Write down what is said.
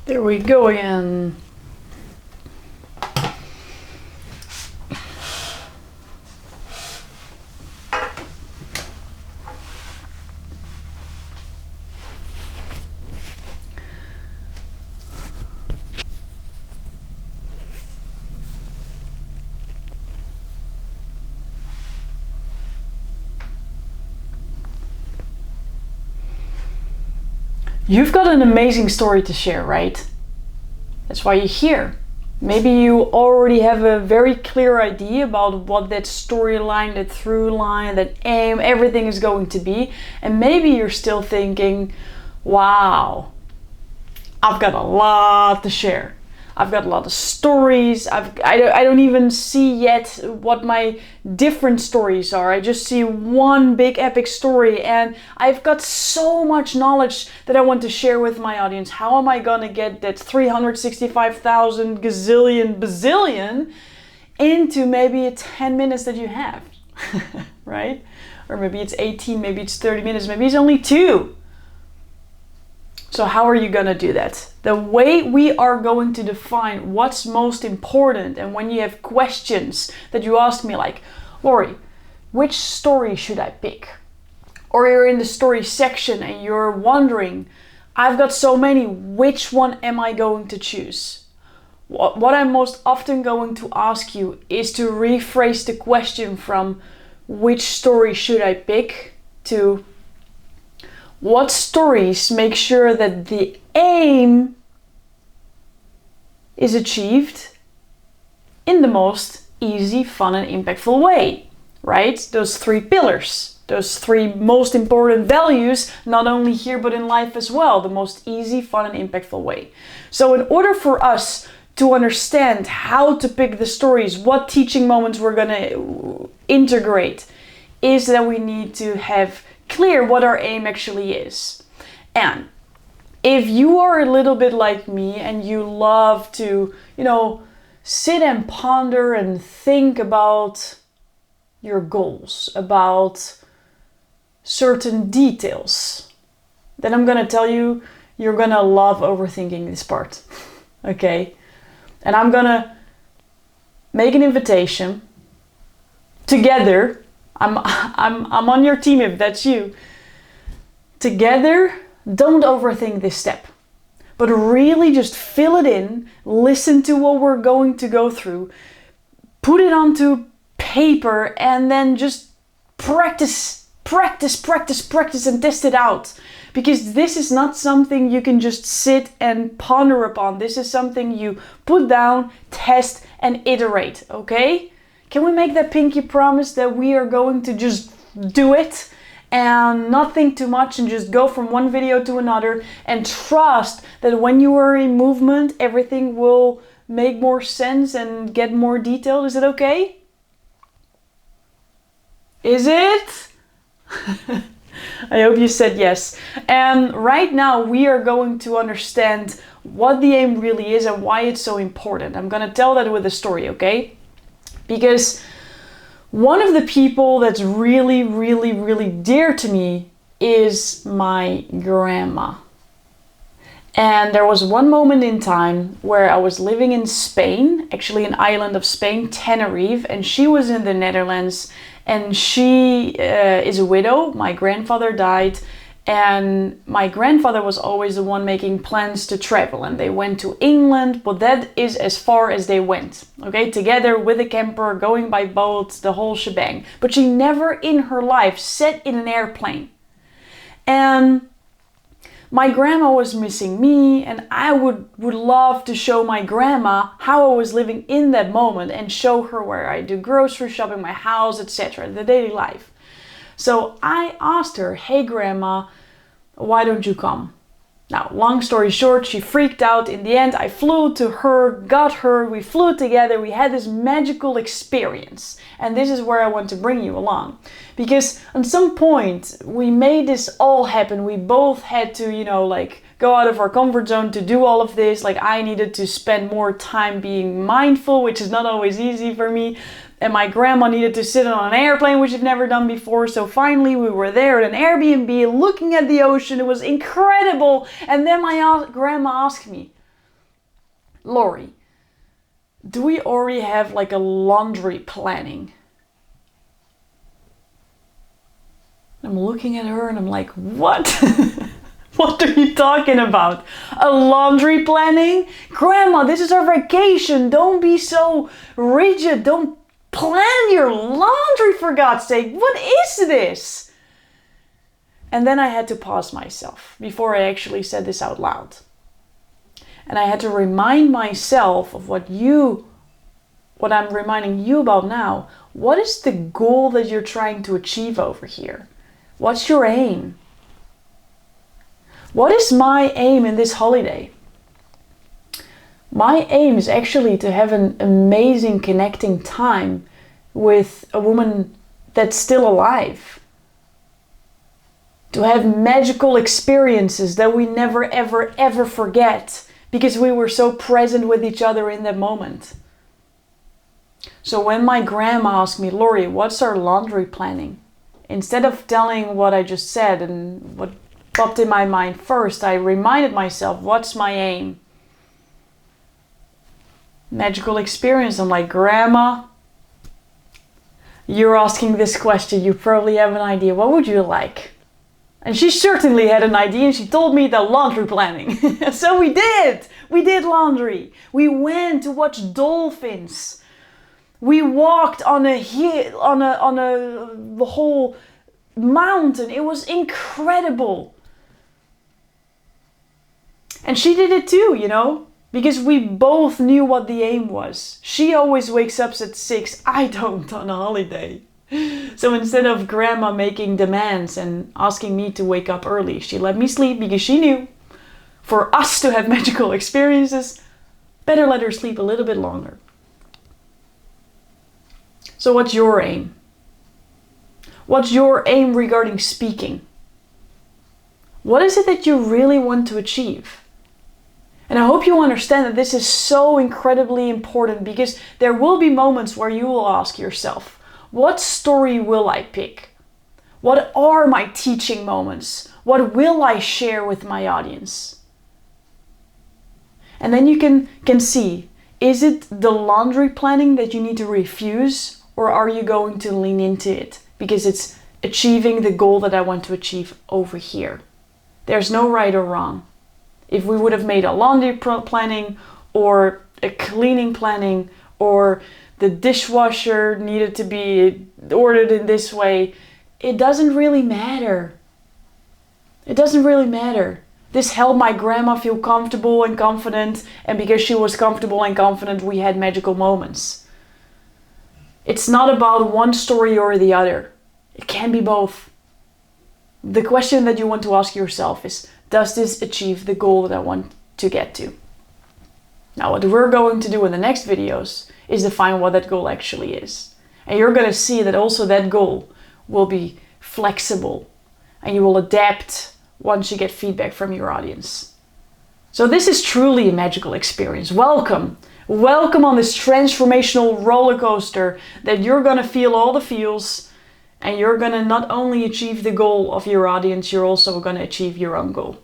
There we go again. You've got an amazing story to share, right? That's why you're here. Maybe you already have a very clear idea about what that storyline, that through line, that aim, everything is going to be. And maybe you're still thinking, wow, I've got a lot to share. I've got a lot of stories. I don't even see yet what my different stories are. I just see one big epic story, and I've got so much knowledge that I want to share with my audience. How am I gonna get that 365,000 gazillion bazillion into maybe 10 minutes that you have, right? Or maybe it's 18, maybe it's 30 minutes, maybe it's only 2. So how are you gonna do that? The way we are going to define what's most important, and when you have questions that you ask me like, Lori, which story should I pick? Or you're in the story section and you're wondering, I've got so many, which one am I going to choose? What I'm most often going to ask you is to rephrase the question from which story should I pick to what stories make sure that the aim is achieved in the most easy, fun, and impactful way, right? Those 3 pillars, those 3 most important values, not only here but in life as well, the most easy, fun, and impactful way. So in order for us to understand how to pick the stories, what teaching moments we're gonna integrate, is that we need to have clear what our aim actually is. And if you are a little bit like me and you love to, sit and ponder and think about your goals, about certain details, then I'm gonna tell you, you're gonna love overthinking this part, okay? And I'm gonna make an invitation together. I'm on your team if that's you. Together, don't overthink this step, but really just fill it in, listen to what we're going to go through, put it onto paper, and then just practice and test it out. Because this is not something you can just sit and ponder upon. This is something you put down, test, and iterate, okay? Can we make that pinky promise that we are going to just do it and not think too much and just go from one video to another and trust that when you are in movement, everything will make more sense and get more detailed? Is it okay? Is it? I hope you said yes. And right now we are going to understand what the aim really is and why it's so important. I'm gonna tell that with a story, okay? Because one of the people that's really, really, really dear to me is my grandma. And there was one moment in time where I was living in Spain, actually an island of Spain, Tenerife, and she was in the Netherlands, and she is a widow. My grandfather died, and my grandfather was always the one making plans to travel, and they went to England, but that is as far as they went, okay, together with a camper, going by boat, the whole shebang. But she never in her life sat in an airplane. And my grandma was missing me, and I would love to show my grandma how I was living in that moment and show her where I do grocery shopping, my house, etc., the daily life. So I asked her, hey grandma, why don't you come? Now, long story short, she freaked out. In the end, I flew to her, got her, we flew together, we had this magical experience. And this is where I want to bring you along. Because at some point, we made this all happen. We both had to, go out of our comfort zone to do all of this. Like, I needed to spend more time being mindful, which is not always easy for me. And my grandma needed to sit on an airplane, which I've never done before. So finally we were there at an Airbnb looking at the ocean. It was incredible. And then my grandma asked me, Lori, do we already have like a laundry planning? I'm looking at her and I'm like, what? What are you talking about? A laundry planning? Grandma, this is our vacation. Don't be so rigid. Don't plan your laundry, for God's sake. What is this? And then I had to pause myself before I actually said this out loud. And I had to remind myself of what I'm reminding you about now. What is the goal that you're trying to achieve over here? What's your aim? What is my aim in this holiday? My aim is actually to have an amazing connecting time with a woman that's still alive. To have magical experiences that we never, ever, ever forget because we were so present with each other in that moment. So when my grandma asked me, Lori, what's our laundry planning? Instead of telling what I just said and what popped in my mind first, I reminded myself, what's my aim? Magical experience. I'm like, Grandma, you're asking this question. You probably have an idea. What would you like? And she certainly had an idea and she told me the laundry planning. So we did. We did laundry. We went to watch dolphins. We walked on the whole mountain. It was incredible. And she did it too, you know, because we both knew what the aim was. She always wakes up at 6. I don't on a holiday. So instead of Grandma making demands and asking me to wake up early, she let me sleep because she knew for us to have magical experiences, better let her sleep a little bit longer. So what's your aim? What's your aim regarding speaking? What is it that you really want to achieve? And I hope you understand that this is so incredibly important because there will be moments where you will ask yourself, what story will I pick? What are my teaching moments? What will I share with my audience? And then you can see, is it the laundry planning that you need to refuse, or are you going to lean into it because it's achieving the goal that I want to achieve over here? There's no right or wrong. If we would have made a laundry planning or a cleaning planning or the dishwasher needed to be ordered in this way, it doesn't really matter. It doesn't really matter. This helped my grandma feel comfortable and confident, and because she was comfortable and confident, we had magical moments. It's not about one story or the other. It can be both. The question that you want to ask yourself is, does this achieve the goal that I want to get to? Now, what we're going to do in the next videos is define what that goal actually is. And you're going to see that also that goal will be flexible and you will adapt once you get feedback from your audience. So this is truly a magical experience. Welcome. Welcome on this transformational roller coaster that you're going to feel all the feels and you're going to not only achieve the goal of your audience, you're also going to achieve your own goal.